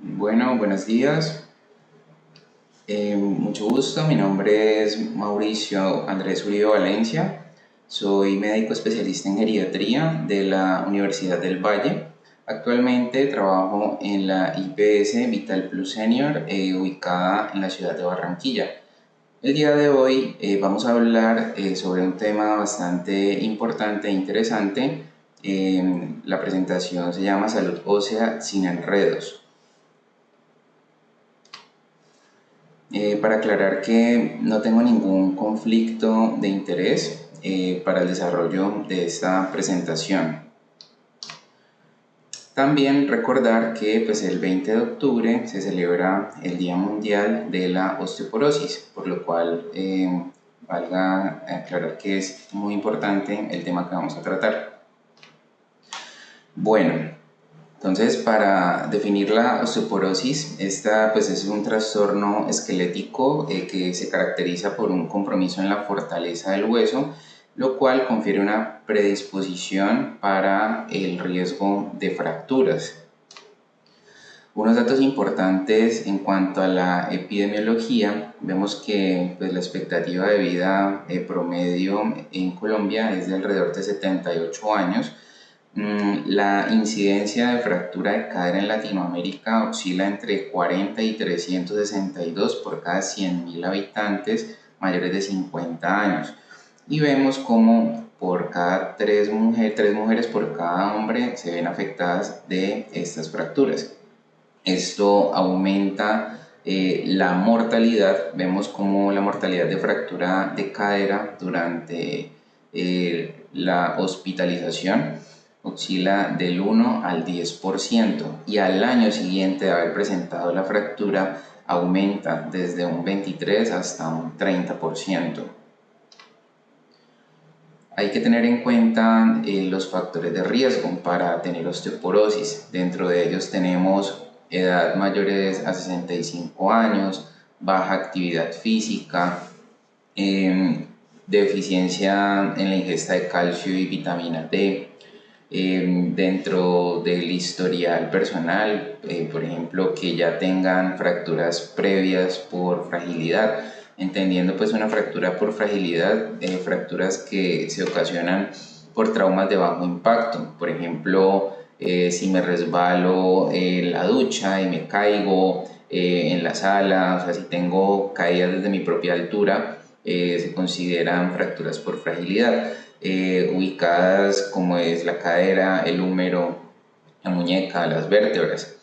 Bueno, buenos días. Mucho gusto. Mi nombre es Mauricio Andrés Uribe Valencia. Soy médico especialista en geriatría de la Universidad del Valle. Actualmente trabajo en la IPS Vital Plus Senior, ubicada en la ciudad de Barranquilla. El día de hoy vamos a hablar sobre un tema bastante importante e interesante. La presentación se llama Salud ósea sin enredos. Para aclarar que no tengo ningún conflicto de interés para el desarrollo de esta presentación. También recordar que pues, el 20 de octubre se celebra el Día Mundial de la Osteoporosis, por lo cual valga aclarar que es muy importante el tema que vamos a tratar. Bueno, entonces, para definir la osteoporosis, esta pues, es un trastorno esquelético que se caracteriza por un compromiso en la fortaleza del hueso, lo cual confiere una predisposición para el riesgo de fracturas. Unos datos importantes en cuanto a la epidemiología, vemos que pues, la expectativa de vida promedio en Colombia es de alrededor de 78 años. La incidencia de fractura de cadera en Latinoamérica oscila entre 40 y 362 por cada 100.000 habitantes mayores de 50 años. Y vemos como por cada tres mujeres por cada hombre se ven afectadas de estas fracturas. Esto aumenta la mortalidad. Vemos como la mortalidad de fractura de cadera durante la hospitalización oscila del 1 al 10% y al año siguiente de haber presentado la fractura aumenta desde un 23 hasta un 30%. Hay que tener en cuenta los factores de riesgo para tener osteoporosis. Dentro de ellos tenemos edad mayores a 65 años, baja actividad física, deficiencia en la ingesta de calcio y vitamina D. Dentro del historial personal, por ejemplo, que ya tengan fracturas previas por fragilidad, entendiendo pues una fractura por fragilidad, fracturas que se ocasionan por traumas de bajo impacto, por ejemplo, si me resbalo en la ducha y me caigo en la sala, o sea, si tengo caídas desde mi propia altura, se consideran fracturas por fragilidad. Ubicadas como es la cadera, el húmero, la muñeca, las vértebras.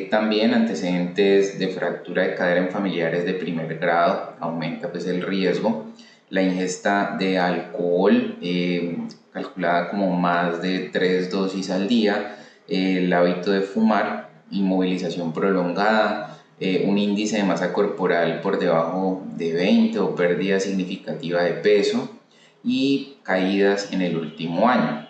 También antecedentes de fractura de cadera en familiares de primer grado aumenta pues, el riesgo. La ingesta de alcohol, calculada como más de 3 dosis al día, el hábito de fumar, inmovilización prolongada, un índice de masa corporal por debajo de 20 o pérdida significativa de peso y caídas en el último año.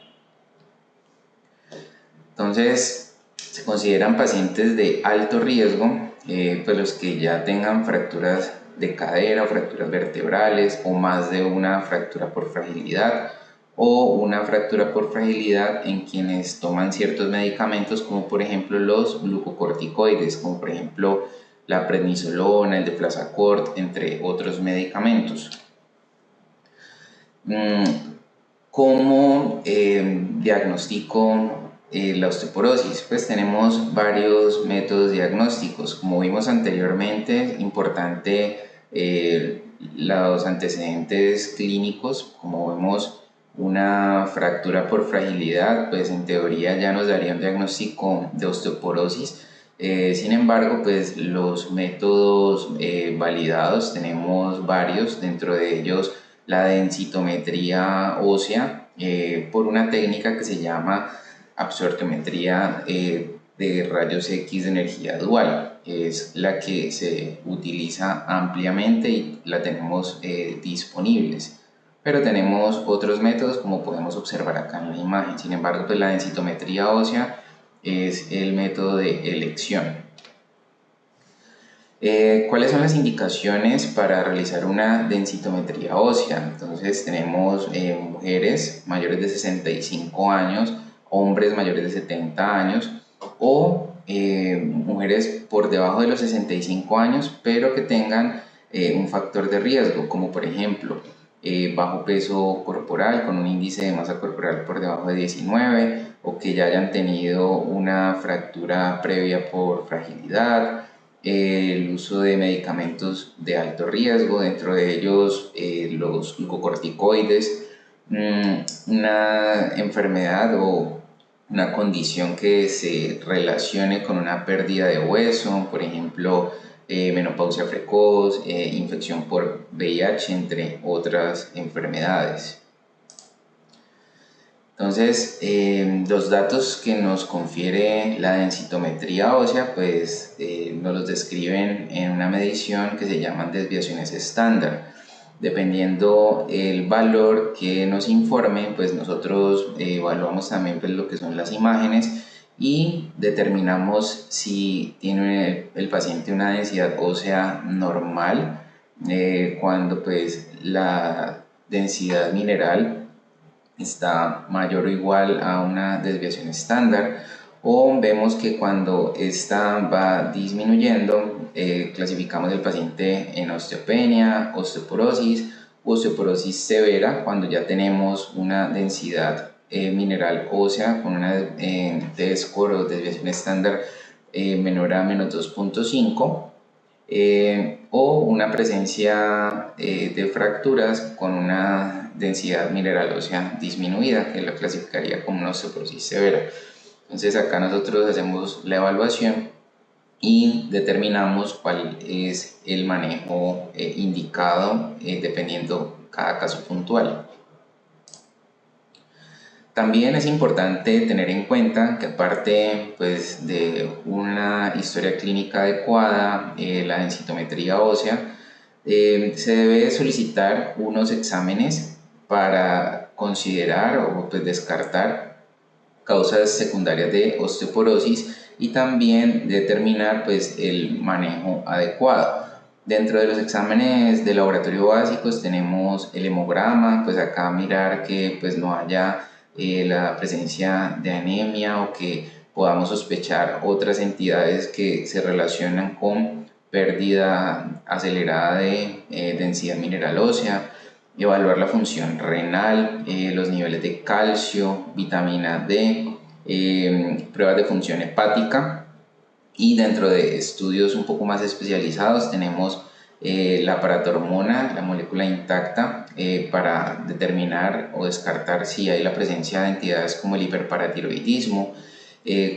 Entonces, se consideran pacientes de alto riesgo, pues los que ya tengan fracturas de cadera o fracturas vertebrales o más de una fractura por fragilidad o una fractura por fragilidad en quienes toman ciertos medicamentos como por ejemplo los glucocorticoides, como por ejemplo la prednisolona, el deflazacort, entre otros medicamentos. ¿Cómo diagnostico la osteoporosis? Pues tenemos varios métodos diagnósticos. Como vimos anteriormente, es importante los antecedentes clínicos. Como vemos una fractura por fragilidad, pues en teoría ya nos daría un diagnóstico de osteoporosis. Sin embargo, pues los métodos validados tenemos varios, dentro de ellos la densitometría ósea por una técnica que se llama absortometría de rayos X de energía dual. Es la que se utiliza ampliamente y la tenemos disponibles. Pero tenemos otros métodos como podemos observar acá en la imagen. Sin embargo, pues la densitometría ósea es el método de elección. ¿Cuáles son las indicaciones para realizar una densitometría ósea? Entonces tenemos mujeres mayores de 65 años, hombres mayores de 70 años o mujeres mujeres por debajo de los 65 años, pero que tengan un factor de riesgo, como por ejemplo bajo peso corporal con un índice de masa corporal por debajo de 19, o que ya hayan tenido una fractura previa por fragilidad, el uso de medicamentos de alto riesgo, dentro de ellos los glucocorticoides, una enfermedad o una condición que se relacione con una pérdida de hueso, por ejemplo, menopausia precoz, infección por VIH, entre otras enfermedades. Entonces, los datos que nos confiere la densitometría ósea, pues nos los describen en una medición que se llaman desviaciones estándar. Dependiendo el valor que nos informe, pues nosotros evaluamos también pues, lo que son las imágenes y determinamos si tiene el paciente una densidad ósea normal, cuando pues la densidad mineral está mayor o igual a una desviación estándar, o vemos que cuando esta va disminuyendo, clasificamos el paciente en osteopenia, osteoporosis, osteoporosis severa, cuando ya tenemos una densidad mineral ósea con una T-score o desviación estándar menor a menos 2.5, o una presencia de fracturas con una densidad mineral ósea disminuida, que la clasificaría como una osteoporosis severa. Entonces acá nosotros hacemos la evaluación y determinamos cuál es el manejo indicado dependiendo cada caso puntual. También es importante tener en cuenta que aparte pues, de una historia clínica adecuada, la densitometría ósea, se debe solicitar unos exámenes para considerar o pues, descartar causas secundarias de osteoporosis y también determinar pues, el manejo adecuado. Dentro de los exámenes de laboratorio básicos tenemos el hemograma, pues acá mirar que pues, no haya la presencia de anemia o que podamos sospechar otras entidades que se relacionan con pérdida acelerada de densidad mineral ósea, evaluar la función renal, los niveles de calcio, vitamina D, pruebas de función hepática, y dentro de estudios un poco más especializados tenemos la paratormona, la molécula intacta, para determinar o descartar si hay la presencia de entidades como el hiperparatiroidismo.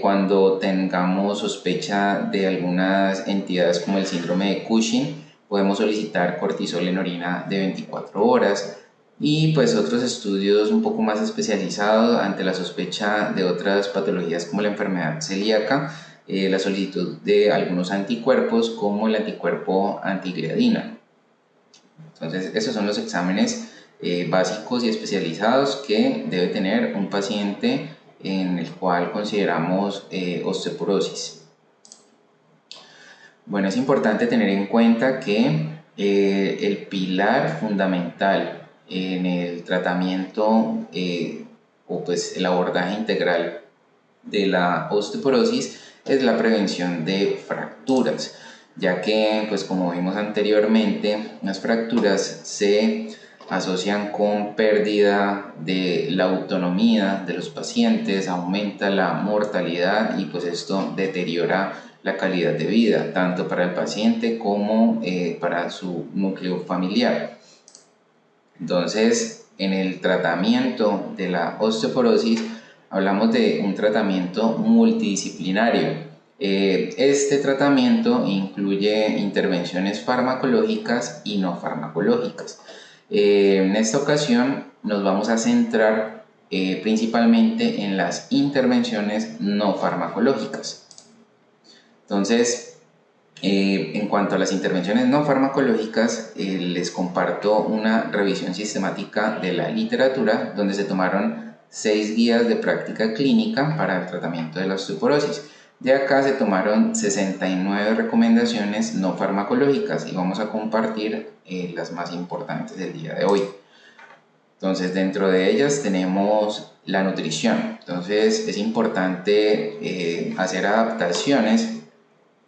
Cuando tengamos sospecha de algunas entidades como el síndrome de Cushing, podemos solicitar cortisol en orina de 24 horas. Y pues otros estudios un poco más especializados ante la sospecha de otras patologías como la enfermedad celíaca, la solicitud de algunos anticuerpos como el anticuerpo antigliadina. Entonces esos son los exámenes básicos y especializados que debe tener un paciente en el cual consideramos osteoporosis. Bueno, es importante tener en cuenta que el pilar fundamental en el tratamiento o pues el abordaje integral de la osteoporosis es la prevención de fracturas, ya que pues como vimos anteriormente, las fracturas se asocian con pérdida de la autonomía de los pacientes, aumenta la mortalidad y pues esto deteriora la calidad de vida tanto para el paciente como para su núcleo familiar. Entonces, en el tratamiento de la osteoporosis hablamos de un tratamiento multidisciplinario. Este tratamiento incluye intervenciones farmacológicas y no farmacológicas. En esta ocasión nos vamos a centrar principalmente en las intervenciones no farmacológicas. Entonces, en cuanto a las intervenciones no farmacológicas, les comparto una revisión sistemática de la literatura donde se tomaron 6 guías de práctica clínica para el tratamiento de la osteoporosis. De acá se tomaron 69 recomendaciones no farmacológicas y vamos a compartir las más importantes del día de hoy. Entonces, dentro de ellas tenemos la nutrición. Entonces, es importante hacer adaptaciones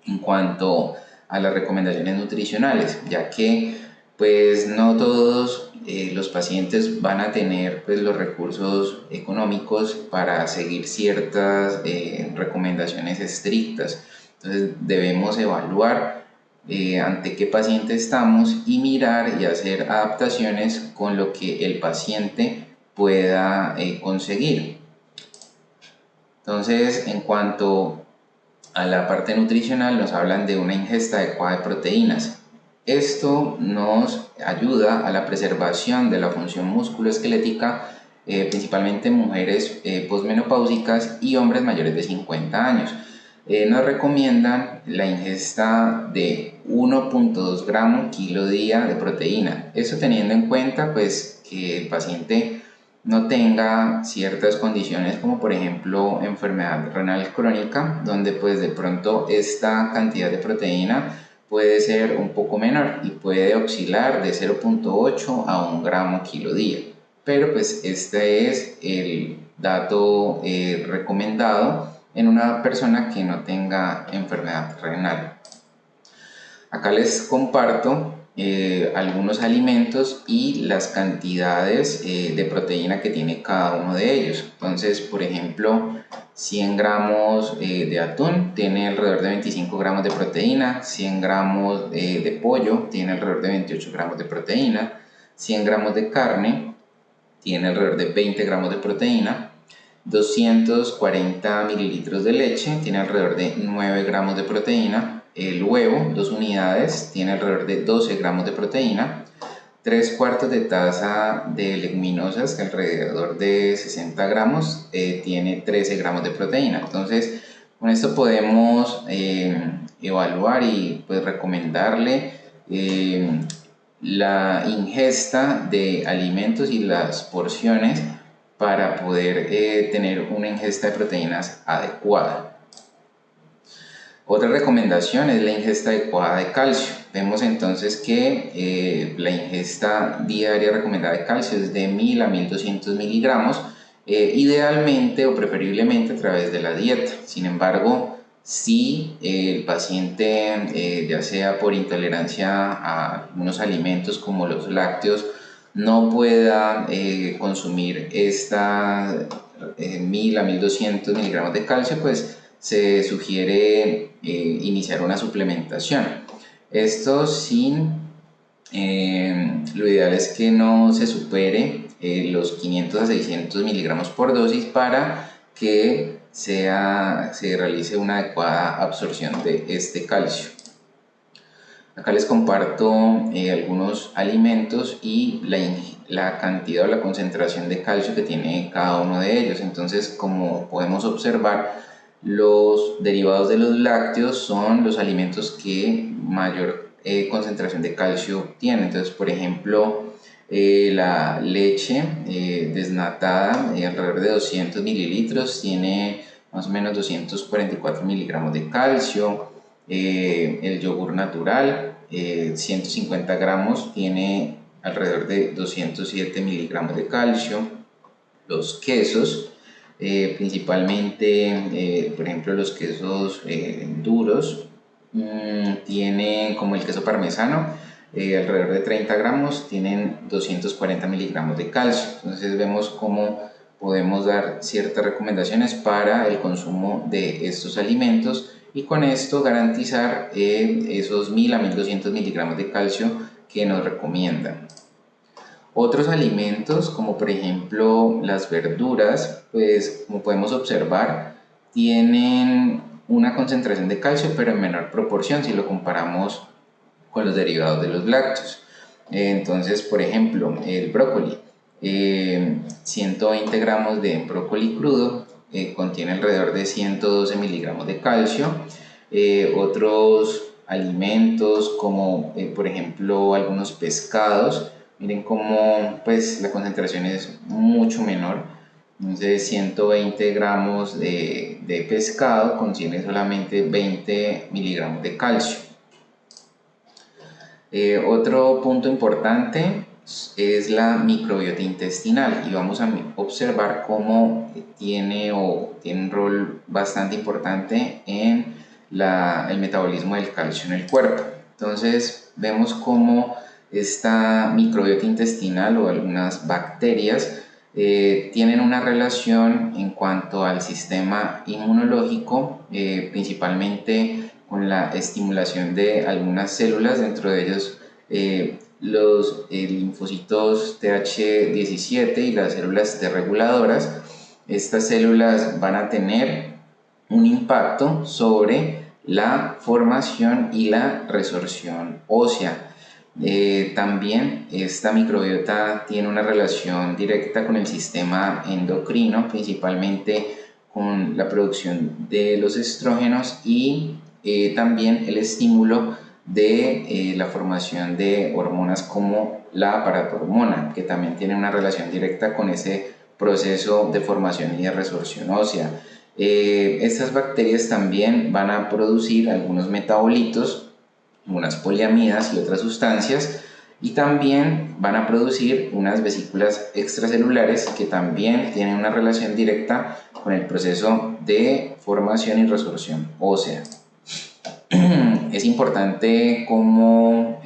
en cuanto a las recomendaciones nutricionales, ya que pues no todos los pacientes van a tener pues los recursos económicos para seguir ciertas recomendaciones estrictas. Entonces debemos evaluar ante qué paciente estamos y mirar y hacer adaptaciones con lo que el paciente pueda conseguir. Entonces, en cuanto a la parte nutricional, nos hablan de una ingesta adecuada de proteínas. Esto nos ayuda a la preservación de la función musculoesquelética, principalmente en mujeres posmenopáusicas y hombres mayores de 50 años. Nos recomiendan la ingesta de 1.2 gramos kilo día de proteína. Eso teniendo en cuenta pues, que el paciente no tenga ciertas condiciones como por ejemplo enfermedad renal crónica, donde pues de pronto esta cantidad de proteína puede ser un poco menor y puede oscilar de 0.8 a 1 gramo kilo día. Pero pues este es el dato recomendado en una persona que no tenga enfermedad renal. Acá les comparto algunos alimentos y las cantidades de proteína que tiene cada uno de ellos. Entonces, por ejemplo, 100 gramos de atún tiene alrededor de 25 gramos de proteína, 100 gramos de pollo tiene alrededor de 28 gramos de proteína, 100 gramos de carne tiene alrededor de 20 gramos de proteína, 240 mililitros de leche tiene alrededor de 9 gramos de proteína, el huevo, 2 unidades, tiene alrededor de 12 gramos de proteína, 3 cuartos de taza de leguminosas, que alrededor de 60 gramos, tiene 13 gramos de proteína. Entonces, con esto podemos evaluar y pues recomendarle la ingesta de alimentos y las porciones para poder tener una ingesta de proteínas adecuada. Otra recomendación es la ingesta adecuada de calcio. Vemos entonces que la ingesta diaria recomendada de calcio es de 1000 a 1200 miligramos, idealmente o preferiblemente a través de la dieta. Sin embargo, si el paciente, ya sea por intolerancia a algunos alimentos como los lácteos, no pueda consumir esta 1000 a 1200 miligramos de calcio, pues se sugiere iniciar una suplementación. Esto sin, lo ideal es que no se supere los 500 a 600 miligramos por dosis para que se realice una adecuada absorción de este calcio. Acá les comparto algunos alimentos y la cantidad o la concentración de calcio que tiene cada uno de ellos. Entonces, como podemos observar, los derivados de los lácteos son los alimentos que mayor concentración de calcio tienen. Entonces, por ejemplo, la leche desnatada, alrededor de 200 mililitros, tiene más o menos 244 miligramos de calcio. El yogur natural, 150 gramos, tiene alrededor de 207 miligramos de calcio. Los quesos, principalmente, por ejemplo, los quesos duros, tienen como el queso parmesano, alrededor de 30 gramos, tienen 240 miligramos de calcio. Entonces vemos cómo podemos dar ciertas recomendaciones para el consumo de estos alimentos y con esto garantizar esos 1000 a 1200 miligramos de calcio que nos recomiendan. Otros alimentos, como por ejemplo las verduras, pues como podemos observar, tienen una concentración de calcio, pero en menor proporción si lo comparamos con los derivados de los lácteos. Entonces, por ejemplo, el brócoli, 120 gramos de brócoli crudo contiene alrededor de 112 miligramos de calcio. Otros alimentos, como por ejemplo algunos pescados, miren cómo pues la concentración es mucho menor. Entonces 120 gramos de pescado contiene solamente 20 miligramos de calcio. Otro punto importante es la microbiota intestinal y vamos a observar cómo tiene un rol bastante importante en el metabolismo del calcio en el cuerpo. Entonces vemos cómo esta microbiota intestinal o algunas bacterias tienen una relación en cuanto al sistema inmunológico, principalmente con la estimulación de algunas células, dentro de ellos los linfocitos Th17 y las células T reguladoras. Estas células van a tener un impacto sobre la formación y la resorción ósea. También esta microbiota tiene una relación directa con el sistema endocrino, principalmente con la producción de los estrógenos y también el estímulo de la formación de hormonas como la aparatormona, que también tiene una relación directa con ese proceso de formación y de resorción ósea. Estas bacterias también van a producir algunos metabolitos, unas poliamidas y otras sustancias, y también van a producir unas vesículas extracelulares que también tienen una relación directa con el proceso de formación y resorción ósea. Es importante cómo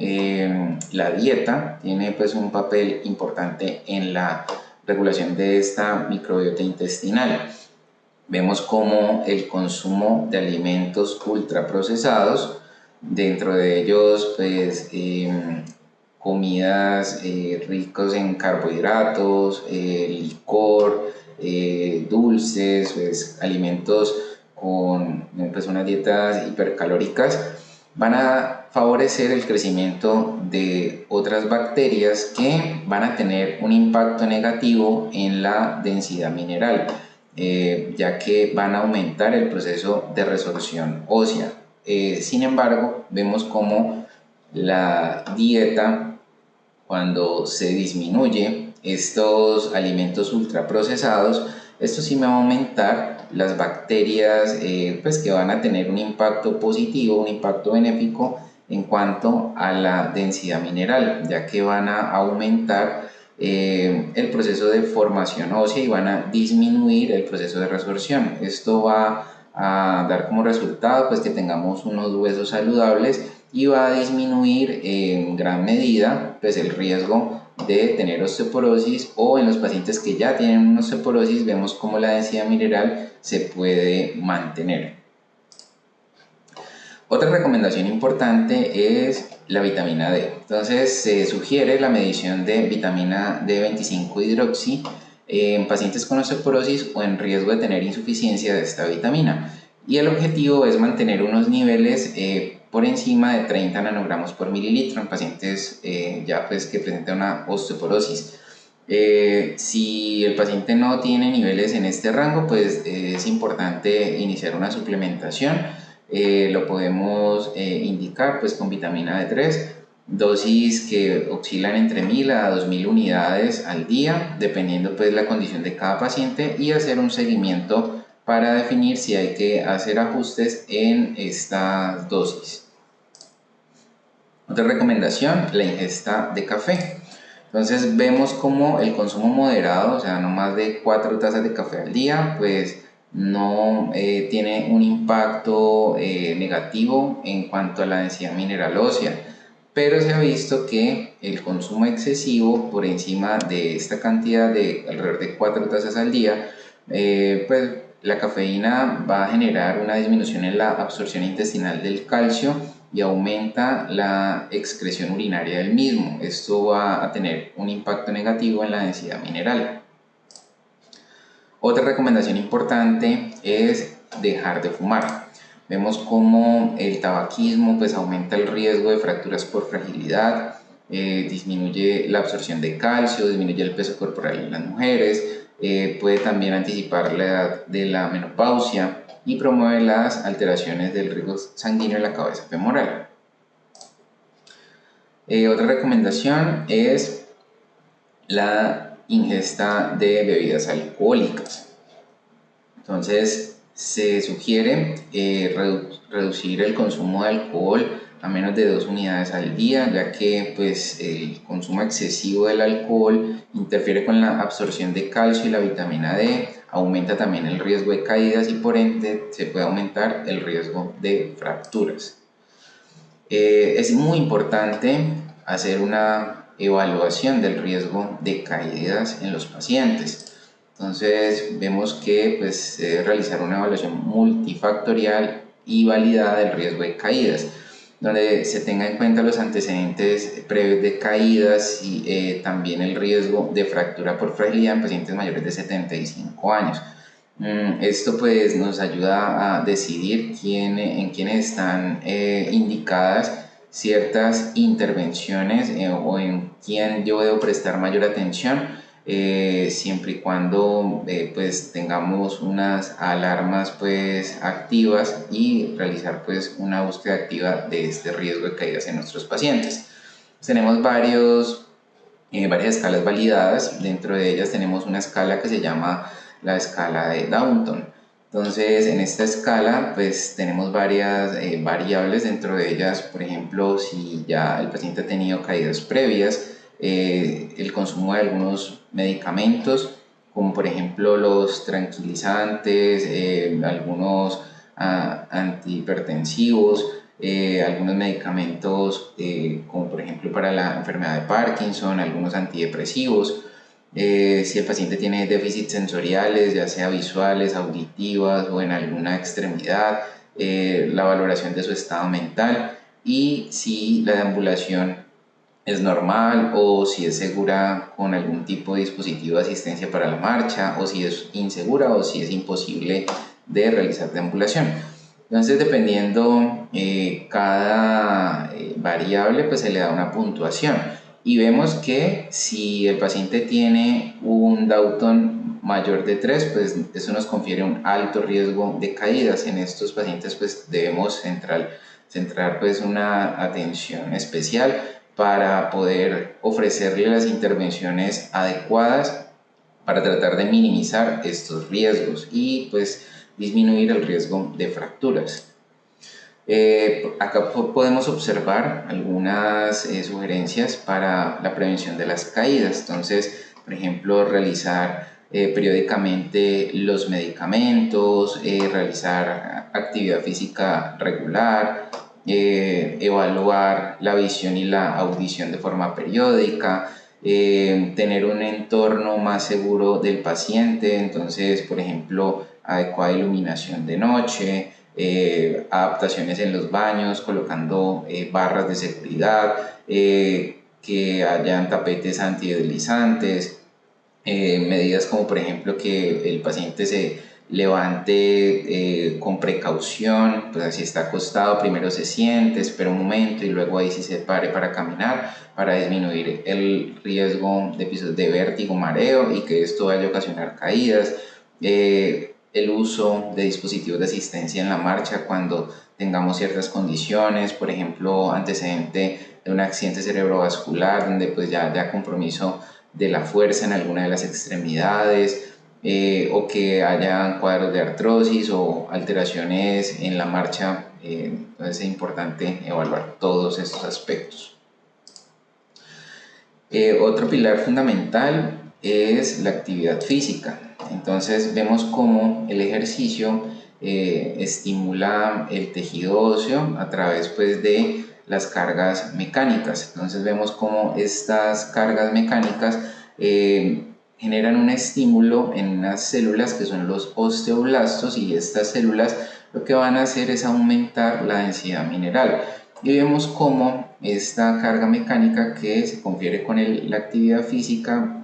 la dieta tiene pues un papel importante en la regulación de esta microbiota intestinal. Vemos cómo el consumo de alimentos ultraprocesados, dentro de ellos pues comidas ricas en carbohidratos, licor, dulces, pues, alimentos con pues, unas dietas hipercalóricas, van a favorecer el crecimiento de otras bacterias que van a tener un impacto negativo en la densidad mineral, ya que van a aumentar el proceso de resorción ósea. Sin embargo, vemos como la dieta, cuando se disminuye estos alimentos ultraprocesados, esto sí me va a aumentar las bacterias pues que van a tener un impacto positivo, un impacto benéfico en cuanto a la densidad mineral, ya que van a aumentar el proceso de formación ósea y van a disminuir el proceso de resorción. Esto va a dar como resultado pues que tengamos unos huesos saludables y va a disminuir en gran medida pues el riesgo de tener osteoporosis, o en los pacientes que ya tienen una osteoporosis vemos cómo la densidad mineral se puede mantener. Otra recomendación importante es la vitamina D. Entonces se sugiere la medición de vitamina D25 hidroxi en pacientes con osteoporosis o en riesgo de tener insuficiencia de esta vitamina, y el objetivo es mantener unos niveles por encima de 30 nanogramos por mililitro en pacientes ya pues que presentan una osteoporosis. Si el paciente no tiene niveles en este rango, pues es importante iniciar una suplementación. Lo podemos indicar pues con vitamina D3, dosis que oscilan entre 1000 a 2000 unidades al día, dependiendo pues la condición de cada paciente, y hacer un seguimiento para definir si hay que hacer ajustes en estas dosis. Otra recomendación, la ingesta de café. Entonces vemos como el consumo moderado, o sea, no más de 4 tazas de café al día, pues no tiene un impacto negativo en cuanto a la densidad mineral ósea, pero se ha visto que el consumo excesivo por encima de esta cantidad de alrededor de 4 tazas al día, pues la cafeína va a generar una disminución en la absorción intestinal del calcio y aumenta la excreción urinaria del mismo. Esto va a tener un impacto negativo en la densidad mineral. Otra recomendación importante es dejar de fumar. Vemos cómo el tabaquismo pues aumenta el riesgo de fracturas por fragilidad, disminuye la absorción de calcio, disminuye el peso corporal en las mujeres, puede también anticipar la edad de la menopausia y promueve las alteraciones del riego sanguíneo en la cabeza femoral. Otra recomendación es la ingesta de bebidas alcohólicas. Entonces se sugiere reducir el consumo de alcohol a menos de 2 unidades al día, ya que pues, el consumo excesivo del alcohol interfiere con la absorción de calcio y la vitamina D, aumenta también el riesgo de caídas y por ende se puede aumentar el riesgo de fracturas. Es muy importante hacer una evaluación del riesgo de caídas en los pacientes. Entonces vemos que pues, se debe realizar una evaluación multifactorial y validada del riesgo de caídas, donde se tenga en cuenta los antecedentes previos de caídas y también el riesgo de fractura por fragilidad en pacientes mayores de 75 años. Esto pues nos ayuda a decidir en quiénes están indicadas ciertas intervenciones o en quién yo debo prestar mayor atención, siempre y cuando pues tengamos unas alarmas pues activas y realizar pues una búsqueda activa de este riesgo de caídas en nuestros pacientes. Tenemos varias escalas validadas. Dentro de ellas tenemos una escala que se llama la escala de Downton. Entonces, en esta escala, pues tenemos varias variables. Dentro de ellas, por ejemplo, si ya el paciente ha tenido caídas previas, el consumo de algunos medicamentos, como por ejemplo los tranquilizantes, algunos antihipertensivos, algunos medicamentos como por ejemplo para la enfermedad de Parkinson, algunos antidepresivos. Si el paciente tiene déficits sensoriales, ya sea visuales, auditivas o en alguna extremidad, la valoración de su estado mental y si la deambulación es normal o si es segura con algún tipo de dispositivo de asistencia para la marcha o si es insegura o si es imposible de realizar deambulación. Entonces, dependiendo cada variable, pues se le da una puntuación y vemos que si el paciente tiene un Downton mayor de 3, pues eso nos confiere un alto riesgo de caídas. En estos pacientes pues debemos centrar pues una atención especial para poder ofrecerle las intervenciones adecuadas para tratar de minimizar estos riesgos y pues disminuir el riesgo de fracturas. Acá podemos observar algunas sugerencias para la prevención de las caídas. Entonces, por ejemplo, realizar periódicamente los medicamentos, realizar actividad física regular, evaluar la visión y la audición de forma periódica, tener un entorno más seguro del paciente, entonces, por ejemplo, adecuada iluminación de noche, adaptaciones en los baños, colocando barras de seguridad, que hayan tapetes antideslizantes, medidas como por ejemplo que el paciente se levante con precaución, pues así está acostado, primero se siente, espera un momento y luego ahí sí se pare para caminar, para disminuir el riesgo de episodios de vértigo, mareo y que esto vaya a ocasionar caídas. El uso de dispositivos de asistencia en la marcha cuando tengamos ciertas condiciones, por ejemplo, antecedente de un accidente cerebrovascular donde pues ya haya compromiso de la fuerza en alguna de las extremidades, o que haya cuadros de artrosis o alteraciones en la marcha. Entonces es importante evaluar todos estos aspectos. Otro pilar fundamental es la actividad física. Entonces vemos cómo el ejercicio estimula el tejido óseo a través pues, de las cargas mecánicas. Entonces vemos cómo estas cargas mecánicas generan un estímulo en unas células que son los osteoblastos y estas células lo que van a hacer es aumentar la densidad mineral. Y vemos cómo esta carga mecánica que se confiere con la actividad física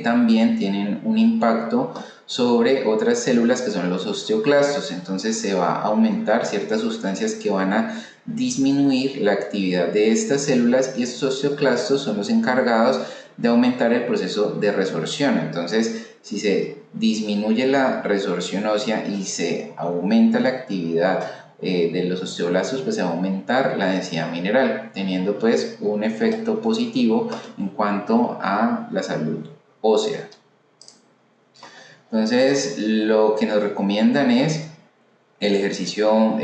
también tienen un impacto sobre otras células que son los osteoclastos. Entonces se va a aumentar ciertas sustancias que van a disminuir la actividad de estas células y estos osteoclastos son los encargados de aumentar el proceso de resorción. Entonces, si se disminuye la resorción ósea y se aumenta la actividad de los osteoblastos, pues se va a aumentar la densidad mineral, teniendo pues un efecto positivo en cuanto a la salud ósea. Entonces, lo que nos recomiendan es el ejercicio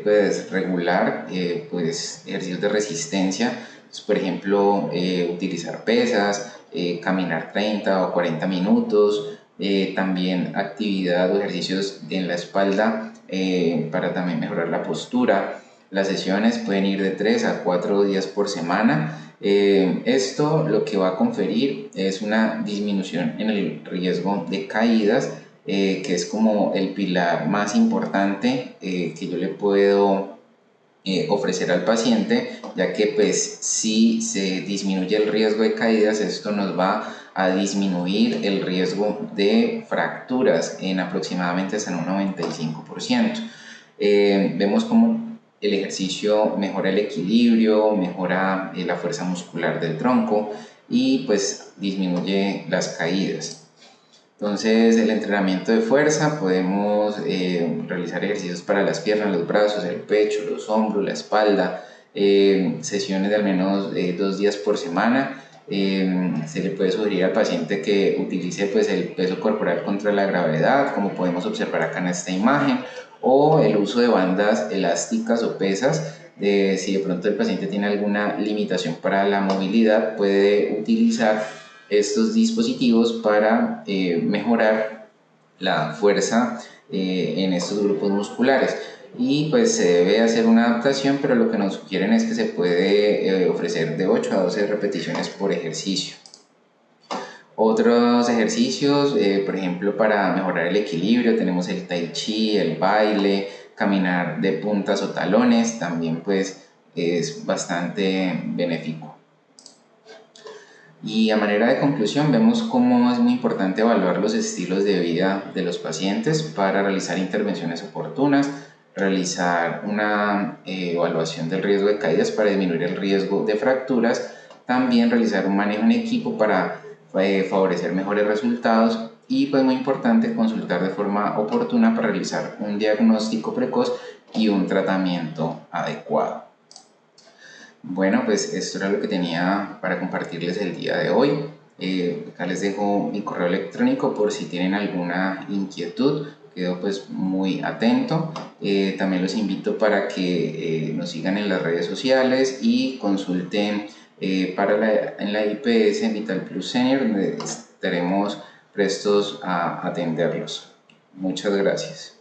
pues, regular, pues, ejercicios de resistencia, pues, por ejemplo, utilizar pesas, caminar 30 o 40 minutos también actividad o ejercicios en la espalda para también mejorar la postura. Las sesiones pueden ir de 3 a 4 días por semana. Esto lo que va a conferir es una disminución en el riesgo de caídas, que es como el pilar más importante que yo le puedo ofrecer al paciente, ya que pues si se disminuye el riesgo de caídas, esto nos va a disminuir el riesgo de fracturas en aproximadamente hasta un 95%. Vemos como el ejercicio mejora el equilibrio, mejora la fuerza muscular del tronco y pues disminuye las caídas. Entonces, el entrenamiento de fuerza, podemos realizar ejercicios para las piernas, los brazos, el pecho, los hombros, la espalda, sesiones de al menos 2 días por semana. Se le puede sugerir al paciente que utilice pues, el peso corporal contra la gravedad, como podemos observar acá en esta imagen, o el uso de bandas elásticas o pesas. Si de pronto el paciente tiene alguna limitación para la movilidad, puede utilizar estos dispositivos para mejorar la fuerza en estos grupos musculares. Y pues se debe hacer una adaptación, pero lo que nos sugieren es que se puede ofrecer de 8 a 12 repeticiones por ejercicio. Otros ejercicios, por ejemplo, para mejorar el equilibrio, tenemos el tai chi, el baile, caminar de puntas o talones, también pues es bastante benéfico. Y a manera de conclusión, vemos cómo es muy importante evaluar los estilos de vida de los pacientes para realizar intervenciones oportunas, realizar una evaluación del riesgo de caídas para disminuir el riesgo de fracturas, también realizar un manejo en equipo para favorecer mejores resultados y pues muy importante consultar de forma oportuna para realizar un diagnóstico precoz y un tratamiento adecuado. Bueno, pues esto era lo que tenía para compartirles el día de hoy. Acá les dejo mi correo electrónico por si tienen alguna inquietud. Quedo pues muy atento. También los invito para que nos sigan en las redes sociales y consulten en la IPS Vital Plus Senior, donde estaremos prestos a atenderlos. Muchas gracias.